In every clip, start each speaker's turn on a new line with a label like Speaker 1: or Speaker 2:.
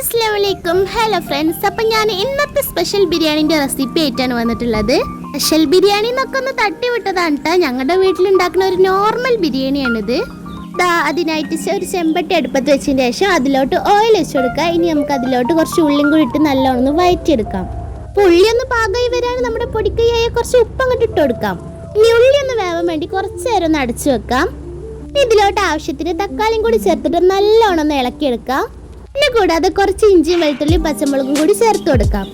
Speaker 1: അസ്സലാമലൈക്കും. Hello friends, അപ്പം ഞാൻ ഇന്നത്തെ സ്പെഷ്യൽ ബിരിയാണിൻ്റെ റെസിപ്പി ആയിട്ടാണ് വന്നിട്ടുള്ളത്. സ്പെഷ്യൽ ബിരിയാണി എന്നൊക്കെ ഒന്ന് തട്ടി വിട്ടതാണ് കേട്ടോ. ഞങ്ങളുടെ വീട്ടിലുണ്ടാക്കുന്ന ഒരു നോർമൽ ബിരിയാണിയാണിത്. അതിനായിട്ട് ഒരു ചെമ്പട്ടി അടുപ്പത്ത് വെച്ചതിന് ശേഷം അതിലോട്ട് ഓയിൽ വെച്ച് കൊടുക്കുക. ഇനി നമുക്ക് അതിലോട്ട് കുറച്ച് ഉള്ളിയും കൂടി ഇട്ട് നല്ലോണം ഒന്ന് വഴറ്റിയെടുക്കാം. അപ്പോൾ ഉള്ളി ഒന്ന് പാകമായി വരാൻ നമ്മുടെ പൊടിക്കൈയായ കുറച്ച് ഉപ്പ് അങ്ങോട്ട് ഇട്ട് കൊടുക്കാം. ഇനി ഉള്ളി ഒന്ന് വേവാൻ വേണ്ടി കുറച്ച് നേരം ഒന്ന് അടച്ചു വെക്കാം. ഇതിലോട്ട് ആവശ്യത്തിന് തക്കാളിയും കൂടി ചേർത്തിട്ട് നല്ലോണം ഒന്ന് ഇളക്കിയെടുക്കാം. പിന്നെ കൂടാതെ കുറച്ച് ഇഞ്ചിയും വെളുത്തുള്ളിയും പച്ചമുളകും കൂടി ചേർത്ത് കൊടുക്കാം.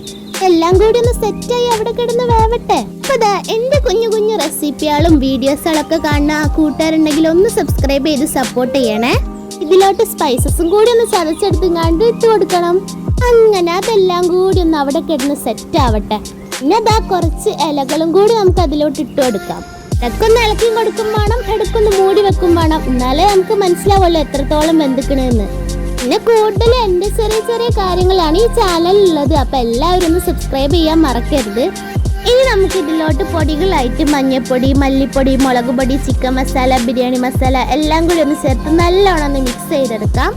Speaker 1: എല്ലാം കൂടി ഒന്ന് സെറ്റായി അവിടെ കിടന്ന് വേവട്ടെ. അപ്പൊ എന്റെ കുഞ്ഞു കുഞ്ഞു റെസിപ്പികളും വീഡിയോസുകളൊക്കെ കാണുന്ന കൂട്ടുകാരുണ്ടെങ്കിൽ ഒന്ന് സബ്സ്ക്രൈബ് ചെയ്ത് സപ്പോർട്ട് ചെയ്യണേ. ഇതിലോട്ട് സ്പൈസസും കൂടി ഒന്ന് ചതച്ചെടുത്തുങ്ങാണ്ട് ഇട്ട് കൊടുക്കണം. അങ്ങനെ അതെല്ലാം കൂടി ഒന്ന് അവിടെ കിടന്ന് സെറ്റ് ആവട്ടെ. പിന്നെ കുറച്ച് ഇലകളും കൂടി നമുക്ക് അതിലോട്ട് ഇട്ട് കൊടുക്കാം. ഇടക്കൊന്ന് ഇളക്കി കൊടുക്കും വേണം, ഇടക്കൊന്ന് മൂടി വെക്കും വേണം. എന്നാലേ നമുക്ക് മനസ്സിലാവുള്ളൂ എത്രത്തോളം വെന്തിക്കണെന്ന്. പിന്നെ കൂടുതൽ എൻ്റെ ചെറിയ ചെറിയ കാര്യങ്ങളാണ് ഈ ചാനലിലുള്ളത്. അപ്പം എല്ലാവരും ഒന്ന് സബ്സ്ക്രൈബ് ചെയ്യാൻ മറക്കരുത്. ഇനി നമുക്ക് ഇതിലോട്ട് പൊടികളായിട്ട് മഞ്ഞൾപ്പൊടി, മല്ലിപ്പൊടി, മുളക് പൊടി, ചിക്കൻ മസാല, ബിരിയാണി മസാല എല്ലാം കൂടി ഒന്ന് ചേർത്ത് നല്ലോണം ഒന്ന് മിക്സ് ചെയ്തെടുക്കാം.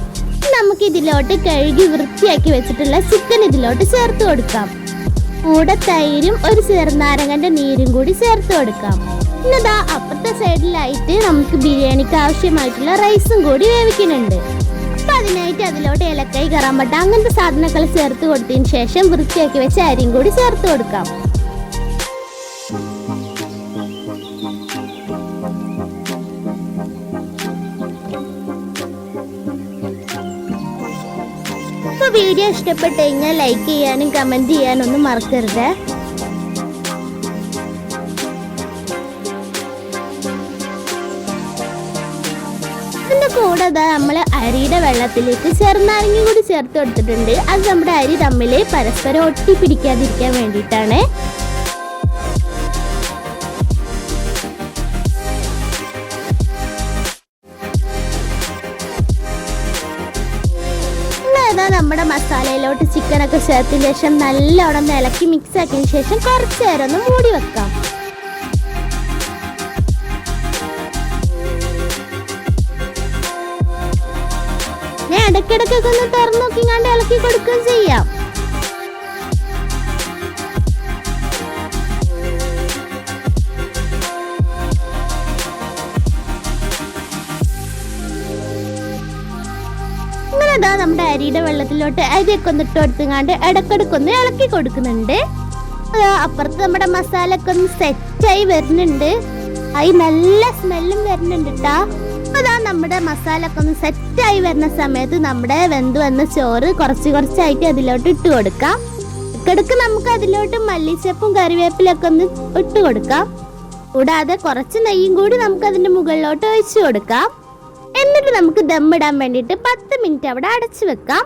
Speaker 1: നമുക്ക് ഇതിലോട്ട് കഴുകി വൃത്തിയാക്കി വെച്ചിട്ടുള്ള ചിക്കൻ ഇതിലോട്ട് ചേർത്ത് കൊടുക്കാം. കൂടെ തൈരും ഒരു ചെറുനാരങ്ങന്റെ നീരും കൂടി ചേർത്ത് കൊടുക്കാം. പിന്നെ അപ്പുറത്തെ സൈഡിലായിട്ട് നമുക്ക് ബിരിയാണിക്ക് ആവശ്യമായിട്ടുള്ള റൈസും കൂടി വേവിക്കുന്നുണ്ട്. അപ്പൊ അതിനായിട്ട് അതിലോട്ട് ഏലക്കായ്, കറാമ്പട്ട അങ്ങനത്തെ സാധനങ്ങൾ ചേർത്ത് കൊടുത്തതിന് ശേഷം വൃത്തിയാക്കി വെച്ച അരിയും കൂടി ചേർത്ത് കൊടുക്കാം. അപ്പൊ വീഡിയോ ഇഷ്ടപ്പെട്ട് കഴിഞ്ഞാൽ ലൈക്ക് ചെയ്യാനും കമന്റ് ചെയ്യാനും ഒന്നും മറക്കരുത്. കൂടെ നമ്മൾ അരിയുടെ വെള്ളത്തിലേക്ക് ചെറുനാരങ്ങ കൂടി ചേർത്ത് കൊടുത്തിട്ടുണ്ട്. അത് നമ്മുടെ അരി തമ്മിൽ പരസ്പരം ഒട്ടി പിടിക്കാതിരിക്കാൻ വേണ്ടിയിട്ടാണ്. നമ്മുടെ മസാലയിലോട്ട് ചിക്കനൊക്കെ ചേർത്തതിന് ശേഷം നല്ലോണം ഇളക്കി മിക്സ് ആക്കിയതിന് ശേഷം കുറച്ച് നേരം ഒന്ന് മൂടി വെക്കാം. ഇടയ്ക്കിടയ്ക്കൊക്കെ ഒന്ന് തുറന്നു നോക്കിങ്ങാണ്ട് ഇളക്കി കൊടുക്കുകയും ചെയ്യാം. അങ്ങനെ നമ്മുടെ അരിയുടെ വെള്ളത്തിലോട്ട് അരിയൊക്കെ ഒന്ന് ഇട്ട് കൊടുത്തുങ്ങാണ്ട് ഇടയ്ക്കിടയ്ക്കൊന്ന് ഇളക്കി കൊടുക്കുന്നുണ്ട്. അപ്പുറത്ത് നമ്മുടെ മസാല ഒക്കെ ഒന്ന് സെറ്റായി വരുന്നുണ്ട്. അതിൽ നല്ല സ്മെല്ലും വരുന്നുണ്ട് കേട്ടാ. നമ്മുടെ മസാല ഒക്കെ ഒന്ന് സെറ്റായി വരുന്ന സമയത്ത് നമ്മുടെ വെന്ത് വന്ന ചോറ് കുറച്ച് കുറച്ചായിട്ട് അതിലോട്ട് ഇട്ട് കൊടുക്കാം. ഇടയ്ക്കിടയ്ക്ക് നമുക്ക് അതിലോട്ട് മല്ലിച്ചപ്പും കറിവേപ്പിലൊക്കെ ഒന്ന് ഇട്ട് കൊടുക്കാം. കൂടാതെ കുറച്ച് നെയ്യും കൂടി നമുക്ക് അതിന്റെ മുകളിലോട്ട് ഒഴിച്ചു കൊടുക്കാം. എന്നിട്ട് നമുക്ക് ദമ്മിടാൻ വേണ്ടിയിട്ട് 10 മിനിറ്റ് അവിടെ അടച്ചു വെക്കാം.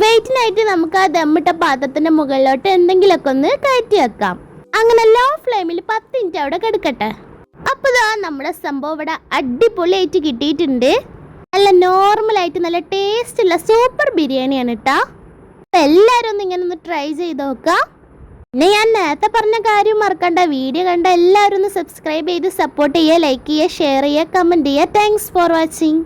Speaker 1: വെയിറ്റിനായിട്ട് നമുക്ക് ആ ദമ്മിട്ട പാത്രത്തിന്റെ മുകളിലോട്ട് എന്തെങ്കിലുമൊക്കെ ഒന്ന് കയറ്റി വെക്കാം. അങ്ങനെ ലോ ഫ്ലെയിമിൽ 10 മിനിറ്റ് അവിടെ കിടക്കട്ടെ. അപ്പോൾ നമ്മുടെ സംഭവം ഇവിടെ അടിപൊളിയായിട്ട് കിട്ടിയിട്ടുണ്ട്. നല്ല നോർമലായിട്ട് നല്ല ടേസ്റ്റ് ഉള്ള സൂപ്പർ ബിരിയാണിയാണ് കേട്ടോ. അപ്പം എല്ലാവരും ഒന്ന് ഇങ്ങനെ ഒന്ന് ട്രൈ ചെയ്ത് നോക്കാം. പിന്നെ ഞാൻ നേരത്തെ പറഞ്ഞ കാര്യം മറക്കണ്ട, വീഡിയോ കണ്ട എല്ലാവരും ഒന്ന് സബ്സ്ക്രൈബ് ചെയ്ത് സപ്പോർട്ട് ചെയ്യുക, ലൈക്ക് ചെയ്യുക, ഷെയർ ചെയ്യുക, കമൻറ്റ് ചെയ്യുക. Thanks for watching.